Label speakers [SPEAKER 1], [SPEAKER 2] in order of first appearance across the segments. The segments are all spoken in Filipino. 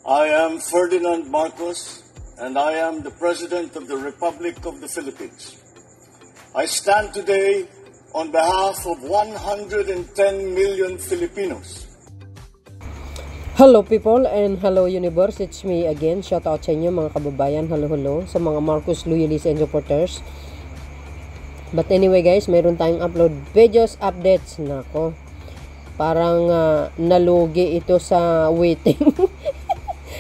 [SPEAKER 1] I am Ferdinand Marcos, and I am the President of the Republic of the Philippines. I stand today on behalf of 110 million Filipinos.
[SPEAKER 2] Hello people and hello universe, it's me again. Shout out sa inyo mga kababayan, hello sa mga Marcos loyalists and supporters. But anyway guys, mayroon tayong upload videos, updates. Nako, parang nalugi ito sa waiting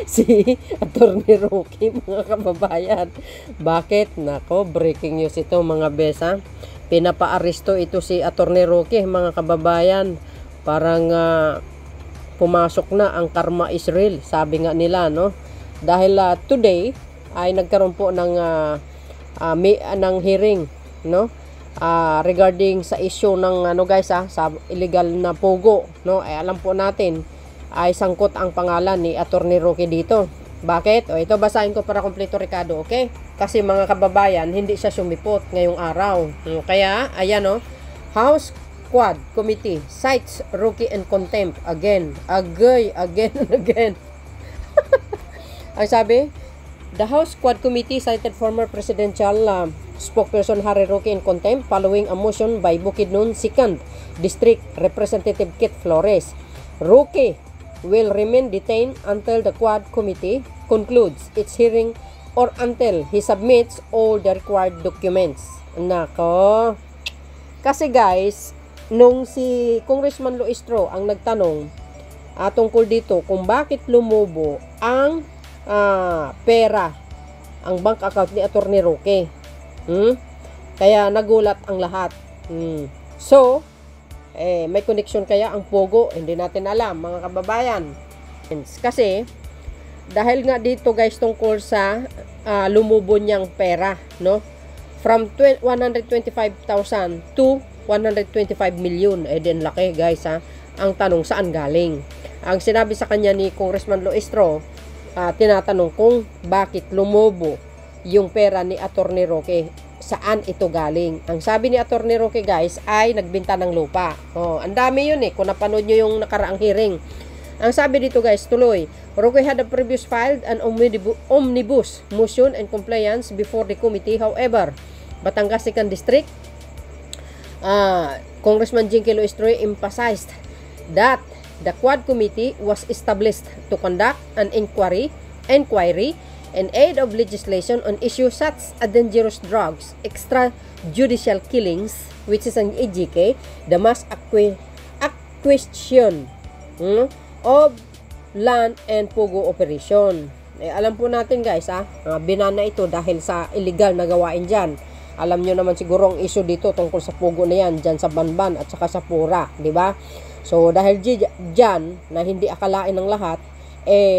[SPEAKER 2] si Attorney Roque mga kababayan. Bakit? Nako, breaking news ito mga besa. Pinapa-aresto ito si Attorney Roque mga kababayan. Parang pumasok na ang karma is real, sabi nga nila, no? Dahil today ay nagkaroon po ng hearing, no? Regarding sa issue ng guys, sa illegal na pogo, no? Ay alam po natin ay sangkot ang pangalan ni Attorney Roque dito. Bakit? O ito basahin ko para kompleto, Ricardo, okay? Kasi mga kababayan, hindi siya sumipot ngayong araw. Kaya ayan, no? House Quad Committee cites Roque in contempt again and again. Ang sabi, the House Quad Committee cited former presidential spokesperson Harry Roque in contempt following a motion by Bukidnon 2nd District Representative Kit Flores. Roque will remain detained until the Quad Committee concludes its hearing or until he submits all the required documents. Nako. Kasi guys, nung si Congressman Luistro ang nagtanong tungkol dito kung bakit lumubo ang pera, ang bank account ni Attorney Roque. Kaya nagulat ang lahat. So, may connection kaya ang pogo? Hindi natin alam mga kababayan. Kasi, dahil nga dito guys tungkol sa lumubo niyang pera, no? From 125,000 to 125 million. Din laki guys, Ang tanong, saan galing? Ang sinabi sa kanya ni Congressman Luistro, tinatanong kung bakit lumobo yung pera ni Attorney Roque, saan ito galing? Ang sabi ni Attorney Roque guys ay nagbenta ng lupa. Ang dami yun kung napanood nyo yung nakaraang hearing. Ang sabi dito guys, tuloy, Roque had a previous filed an omnibus motion and compliance before the committee. However, Batangas 2nd District Congressman Jinky Luistro emphasized that the Quad Committee was established to conduct an inquiry and aid of legislation on issues such as dangerous drugs, extrajudicial killings, which is an EJK, the mass acquisition of land and pogo operation. Alam po natin guys, binana ito dahil sa illegal na gawain dyan. Alam nyo naman siguro ang issue dito tungkol sa pogo na yan dyan sa Banban at saka sa Pura, di ba? So dahil dyan na hindi akalain ng lahat,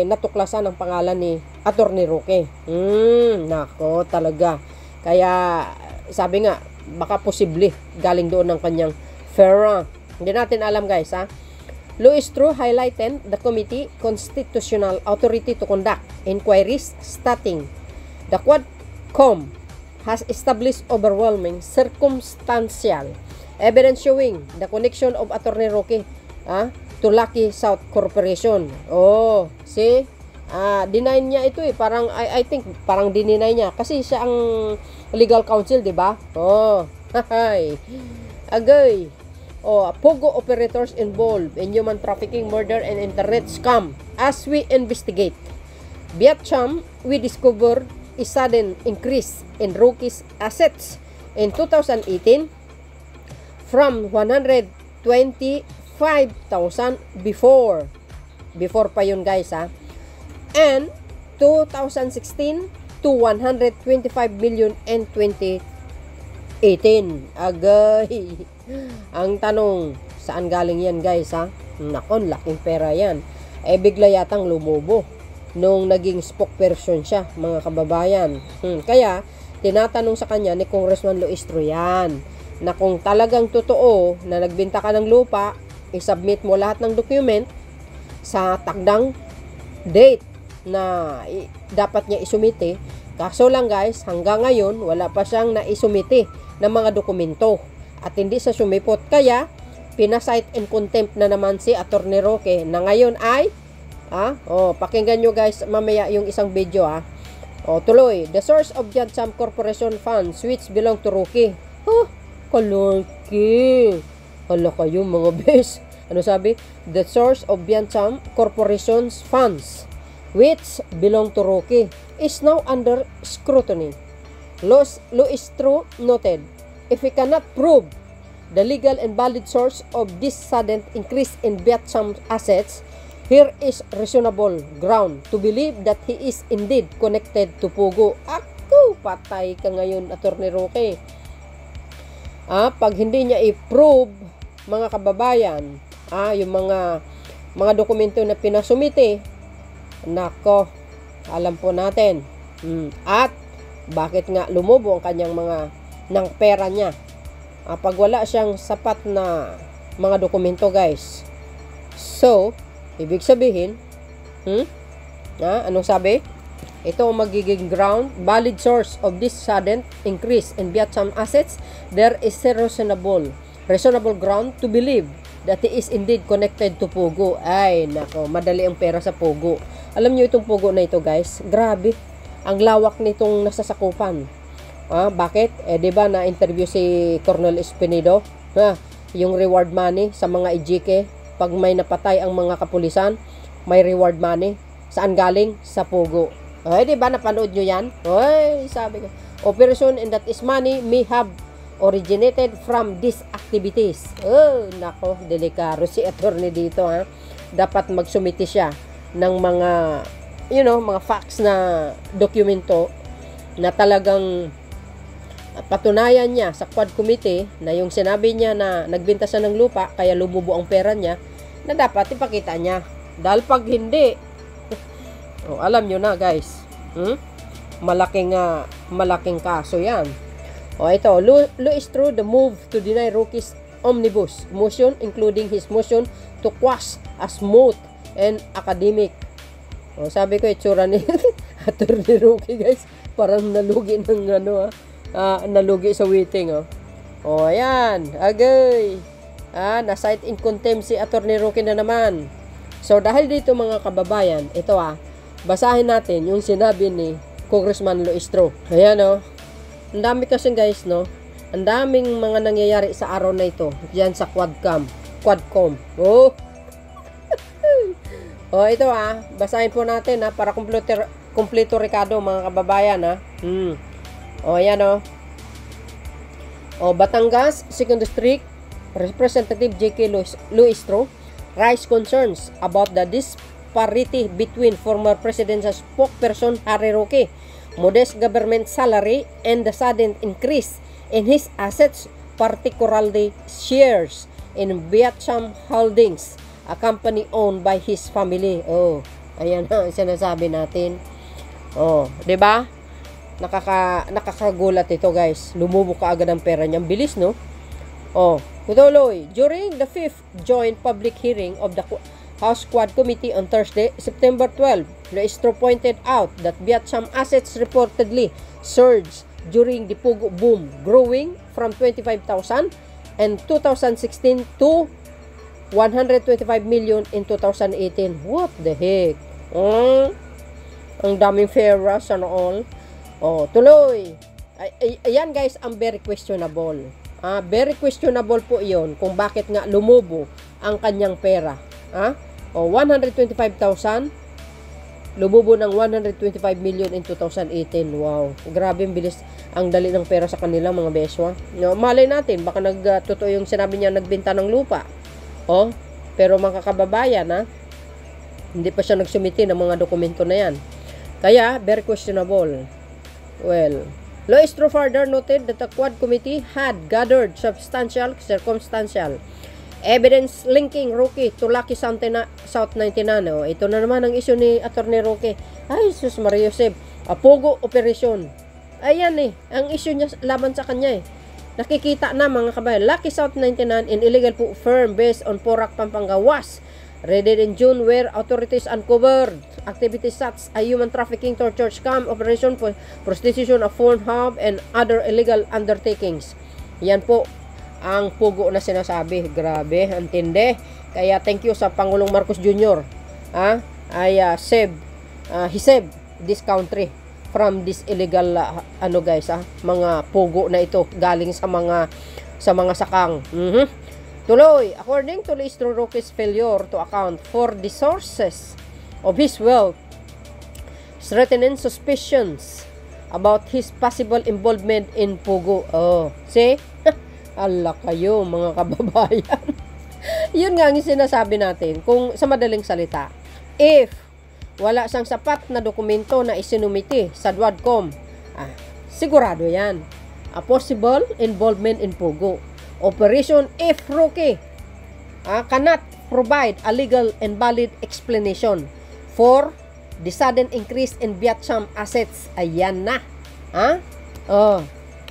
[SPEAKER 2] natuklasan ang pangalan ni Attorney Roque. Nako talaga. Kaya sabi nga, baka posible galing doon ng kanyang pera. Hindi natin alam guys, Luistro highlighted the committee constitutional authority to conduct inquiries stating the Quadcom has established overwhelming circumstantial evidence showing the connection of Attorney Roque to Lucky South Corporation. See? Deny niya ito parang I think parang dininay niya kasi siya ang legal counsel, di ba? Agay. Pogo operators involved in human trafficking, murder, and internet scam. As we investigate, Vietcham, we discovered a sudden increase in Roque's assets in 2018 from 125,000 before pa yun guys, and 2016 to 125 million in 2018. Agay. Ang tanong, saan galing yan guys, Nakon, laking pera yan. Bigla yatang lumubo nung naging spokesperson siya mga kababayan. Kaya tinatanong sa kanya ni Congressman Luistro yan, na kung talagang totoo na nagbenta ka ng lupa, isubmit mo lahat ng document sa takdang date na dapat niya isumite. Kaso lang guys, hanggang ngayon wala pa siyang naisumite ng mga dokumento at hindi siya sumipot. Kaya pinasight in contempt na naman si Attorney Roque na ngayon ay Pakinggan nyo guys mamaya yung isang video tuloy. The source of Biatsam Corporation funds which belong to Roque. Kalorki. Hala kayo mga bes. Ano sabi? The source of Biatsam Corporation's funds which belong to Roque is now under scrutiny. Luistro noted, if we cannot prove the legal and valid source of this sudden increase in Biatsam assets, here is reasonable ground to believe that he is indeed connected to Pogo. Ako, patay ka ngayon, Attorney Roque. Pag hindi niya i-prove, mga kababayan, yung mga dokumento na pinasumite, nako, alam po natin. At bakit nga lumubo ang kanyang ng pera niya? Pag wala siyang sapat na mga dokumento, guys. So, ibig sabihin, anong sabi? Ito ang magiging ground, valid source of this sudden increase in Biatsam assets. There is a reasonable ground to believe that he is indeed connected to Pogo. Ay, nako, madali ang pera sa Pogo. Alam niyo itong Pogo na ito, guys, grabe. Ang lawak nitong nasasakupan. Bakit? Diba na-interview si Colonel Espinedo? Yung reward money sa mga ejike. Pag may napatay ang mga kapulisan, may reward money. Saan galing? Sa Pogo. Diba napanood nyo yan? Sabi ko. Operation and that is money may have originated from these activities. Nako, delikado si attorney dito. Dapat magsumiti siya ng mga, mga facts na dokumento na talagang patunayan niya sa Quad Committee na yung sinabi niya na nagbenta siya ng lupa kaya lumubo ang pera niya, na dapat ipakita niya. Dahil pag hindi, alam nyo na guys, malaking kaso yan. Ito, Luistro, the move to deny Roque's omnibus motion, including his motion to quash as moot and academic. Sabi ko, itsura ni Attorney Roque, guys, parang nalugi ng nalugi sa waiting. Ayan, agay. Na-cite in contempt si Attorney Roque na naman. So, dahil dito mga kababayan, ito basahin natin yung sinabi ni Congressman Luistro. Ayan ang dami kasi guys, ang daming mga nangyayari sa araw na ito diyan sa Quadcom. Ito basahin po natin para kumpleto Ricardo mga kababayan ayan Batangas, 2nd District Representative J.K. Luistro raised concerns about the disparity between former presidential spokesperson Harry Roque modest government salary and the sudden increase in his assets, particularly shares in Biatsam Holdings, a company owned by his family. Ayan sinasabi natin. 'Di ba? Nakakagulat ito, guys. Lumubo ka agad ang pera niya. Bilis, no? Tuloy. During the 5th joint public hearing of the House Quad Committee on Thursday, September 12, Luistro pointed out that Biatsam assets reportedly surged during the Pogo boom, growing from 25,000 in 2016 to 125 million in 2018. What the heck? Ang daming pera sana all. Tuloy. Ayan guys, ang very questionable. Very questionable po iyon kung bakit nga lumubo ang kanyang pera. 125,000 lumubo ng 125 million in 2018. Wow, grabe bilis ang dali ng pera sa kanila mga beswa. Malay natin, baka totoo yung sinabi niya nagbenta ng lupa. Pero mga kababayan hindi pa siya nagsumiti ng mga dokumento na yan. Kaya, very questionable. Well, Luistro further noted that the Quad Committee had gathered substantial, circumstantial evidence linking Roque to Lucky South 99. Ito na naman ang issue ni Attorney Roque. Ay, sus Maria Josep. Pogo operation. Ayan ang issue niya laban sa kanya Nakikita na mga kabayan. Lucky South 99 in illegal firm based on Porac, Pampanga was raided in June where authorities uncovered activities such as human trafficking, torture, scam, operation, prostitution, a phone hub, and other illegal undertakings. Yan po ang Pogo na sinasabi. Grabe, ang tindi. Kaya thank you sa Pangulong Marcos Jr. ay he saved this country from this illegal guys, mga pugo na ito galing sa mga sakang. Tuloy, according to Luistro Roque's failure to account for the sources of his wealth, threatening suspicions about his possible involvement in pugo. See? Ala kayo mga kababayan. Yun nga ang sinasabi natin. Kung sa madaling salita, if wala siyang sapat na dokumento na isinumiti sa DWADCOM, sigurado yan. A possible involvement in pugo operation if Roque cannot provide a legal and valid explanation for the sudden increase in Vietcham assets. Ayan na.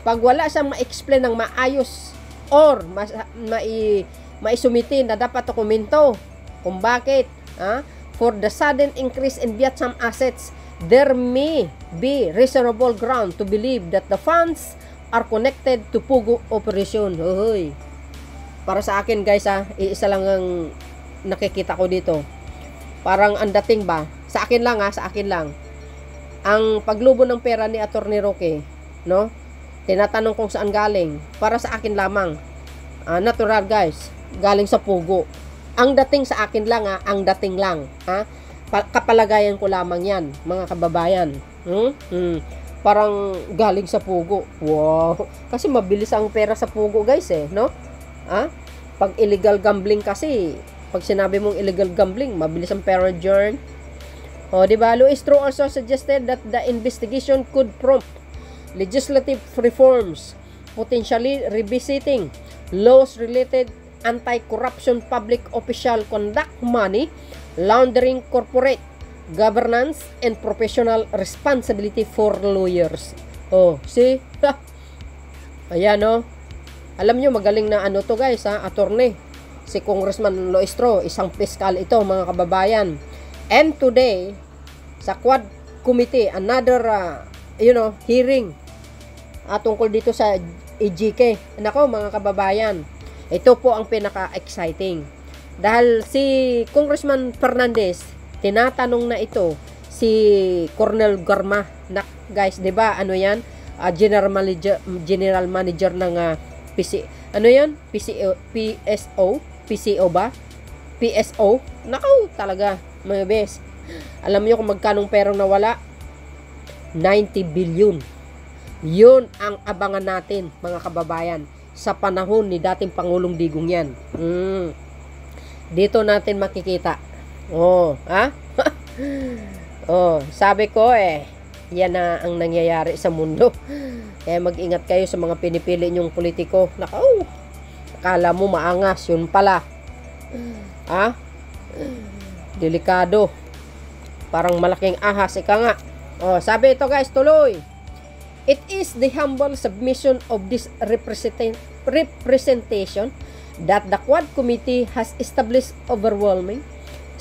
[SPEAKER 2] Pag wala siyang ma-explain ng maayos or maisumiti na dapat dokumento kung bakit for the sudden increase in Vietcham assets, there may be reasonable ground to believe that the funds are connected to pugo operation. Hoy. Para sa akin guys, isa lang ang nakikita ko dito. Parang ang dating ba, sa akin lang ang paglubo ng pera ni Atty. Roque, no? Tinatanong kung saan galing. Para sa akin lamang, natural guys, galing sa pugo. Ang dating sa akin lang, ang dating lang, kapalagayan ko lamang yan, mga kababayan. Parang galing sa pugo. Wow. Kasi mabilis ang pera sa pugo guys no? Pag illegal gambling kasi, pag sinabi mong illegal gambling, mabilis ang pera dyan. Diba? Luistro also suggested that the investigation could prompt legislative reforms, potentially revisiting laws related anti-corruption, public official conduct, money laundering, corporate governance, and professional responsibility for lawyers. See? Ayan, alam nyo, magaling na to guys, attorney. Si Congressman Luistro, isang piskal ito, mga kababayan. And today, sa Quad Committee, another, hearing tungkol dito sa EGK. Nako, mga kababayan, ito po ang pinaka-exciting. Dahil si Congressman Fernandez, tinatanong na ito si Colonel Garma. Guys, 'di ba? Ano 'yan? General manager ng PC. Ano 'yan? PSO ba? PSO. Nako, talaga, mga bes. Alam niyo kung magkanong perang nawala? 90 billion. 'Yun ang abangan natin, mga kababayan, sa panahon ni dating Pangulong Digong yan. Dito natin makikita. Sabi ko yan na ang nangyayari sa mundo. Kaya mag-ingat kayo sa mga pinipili nyong politiko. Nakaw, akala mo maangas, yun pala. Delikado. Parang malaking ahas, ika nga. Sabi ito guys, tuloy. It is the humble submission of this representation that the Quad Committee has established overwhelming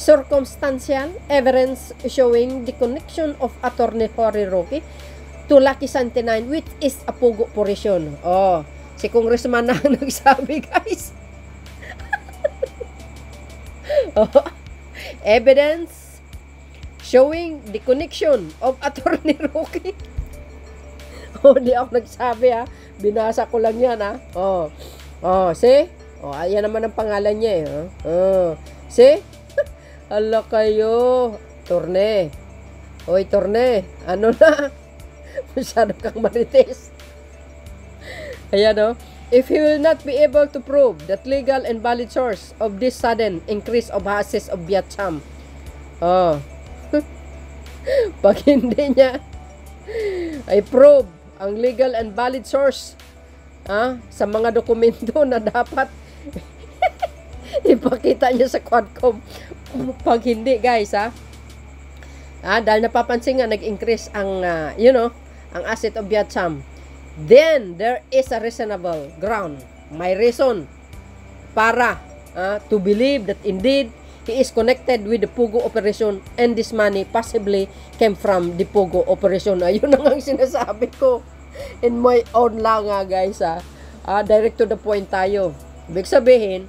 [SPEAKER 2] circumstantial evidence showing the connection of Atty. Cory Roque to Lucky 99, which is a pugo operation. Si Congressman na nagsabi guys. Evidence showing the connection of Atty. Roque. Hindi ako nagsabi binasa ko lang yan see? Ayan naman ang pangalan niya see? Hala kayo, Torne. Hoy, Torne, ano na? Masyado kang marites. Ayan if he will not be able to prove that legal and valid source of this sudden increase of assets of Vietcham, pag hindi niya ay prove ang legal and valid source sa mga dokumento na dapat ipakita niya sa Quadcom. Pag hindi guys dahil napapansin nga nag-increase ang ang asset of Vietcham, then there is a reasonable ground, may reason para to believe that indeed he is connected with the pugo operation and this money possibly came from the pugo operation. Ayun na nga ang sinasabi ko in my own lang guys direct to the point tayo. Ibig sabihin,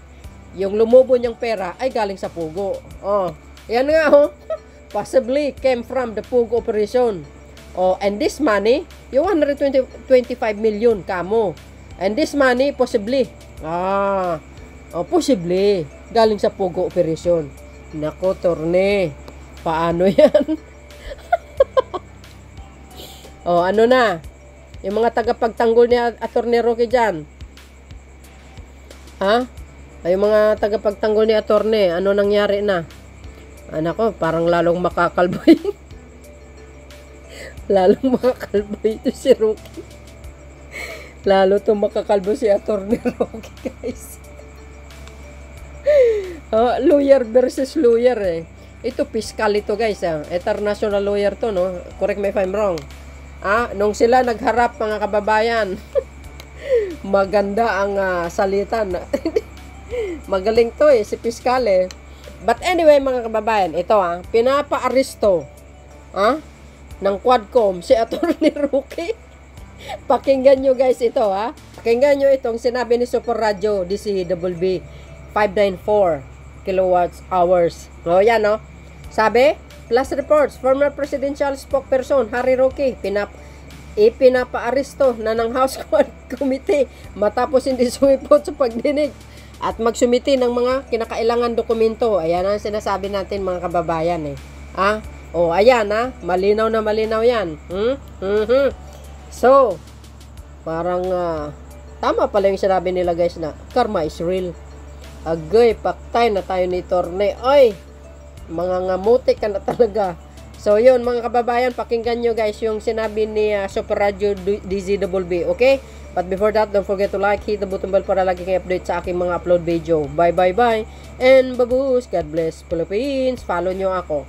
[SPEAKER 2] yung lumubo niyang pera ay galing sa pugo. Yan nga possibly came from the Pogo operation. Oh, and this money, yung 125 million kamo. And this money, possibly, possibly, galing sa Pogo operation. Nako, Torne, paano yan? Ano na? Yung mga tagapagtanggol ni Atty. Roque dyan. Ha? Ay, yung mga tagapagtanggol ni Atty. Ano nangyari na? Nako, parang lalong makakalboy. Lalong makakalboy ito si Roque. Lalo itong makakalbo si Atty. Roque, guys. Lawyer versus lawyer eh. Ito, fiscal ito, guys. International lawyer to, no? Correct me if I'm wrong. Nung sila nagharap, mga kababayan, maganda ang salita. Magaling to si fiscal eh. But anyway, mga kababayan, ito pinapa-aristo ng Quadcom si Atty. Roque. Pakinggan nyo guys ito Pakinggan nyo itong sinabi ni Super Radio DCWB 594 kilowatts hours. Yan Sabi, plus reports, former presidential spokesperson Harry Roque ipinapa-aristo na ng House Committee matapos hindi sumipot sa pagdinig at magsumiti ng mga kinakailangan dokumento. Ayan ang sinasabi natin mga kababayan ayan malinaw na malinaw yan. So, parang tama pala yung sinabi nila guys na karma is real. Agay, paktay na tayo ni Torne. Ay, mga ngamuti ka na talaga. So, yun mga kababayan, pakinggan nyo guys yung sinabi ni Super Radio DZWB, okay? But before that, don't forget to like, hit the button bell para lagi kayo update sa aking mga upload video. Bye, bye, bye. And babush, God bless Philippines. Follow nyo ako.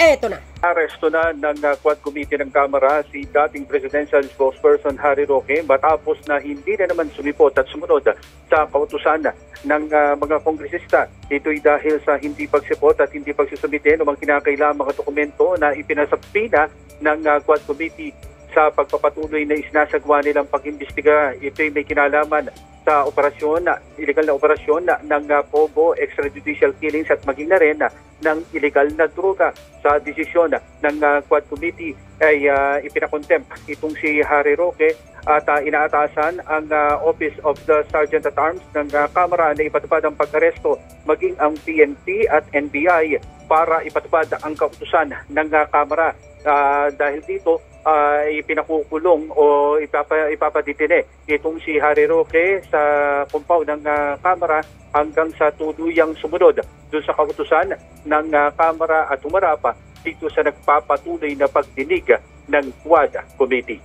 [SPEAKER 2] Eto na.
[SPEAKER 3] Aresto na ng Quad Committee ng Kamara si dating presidential spokesperson Harry Roque matapos na hindi na naman sumipot at sumunod sa kautusan ng mga kongresista. Ito'y dahil sa hindi pagsipot at hindi pagsusumite ng mga kinakailangang mga dokumento na ipinasapina ng Quad Committee sa pagpapatuloy na isinasagawa nilang pag-imbestiga. Ito'y may kinalaman sa operasyon, illegal na operasyon ng Pogo, extrajudicial killings at maging na rin ng illegal na droga. Sa desisyon ng Quad Committee ay ipinakontempt itong si Harry Roque at inaatasan ang Office of the Sergeant at Arms ng Kamara na ipatupad ang pag-aresto maging ang PNP at NBI para ipatupad ang kautusan ng Kamara. Dahil dito ipinakukulong o ipapaditine itong si Harry Roque sa compound ng Kamara hanggang sa tuluyang sumunod doon sa kautusan ng Kamara at humarap dito sa nagpapatuloy na pagdinig ng Quad Committee.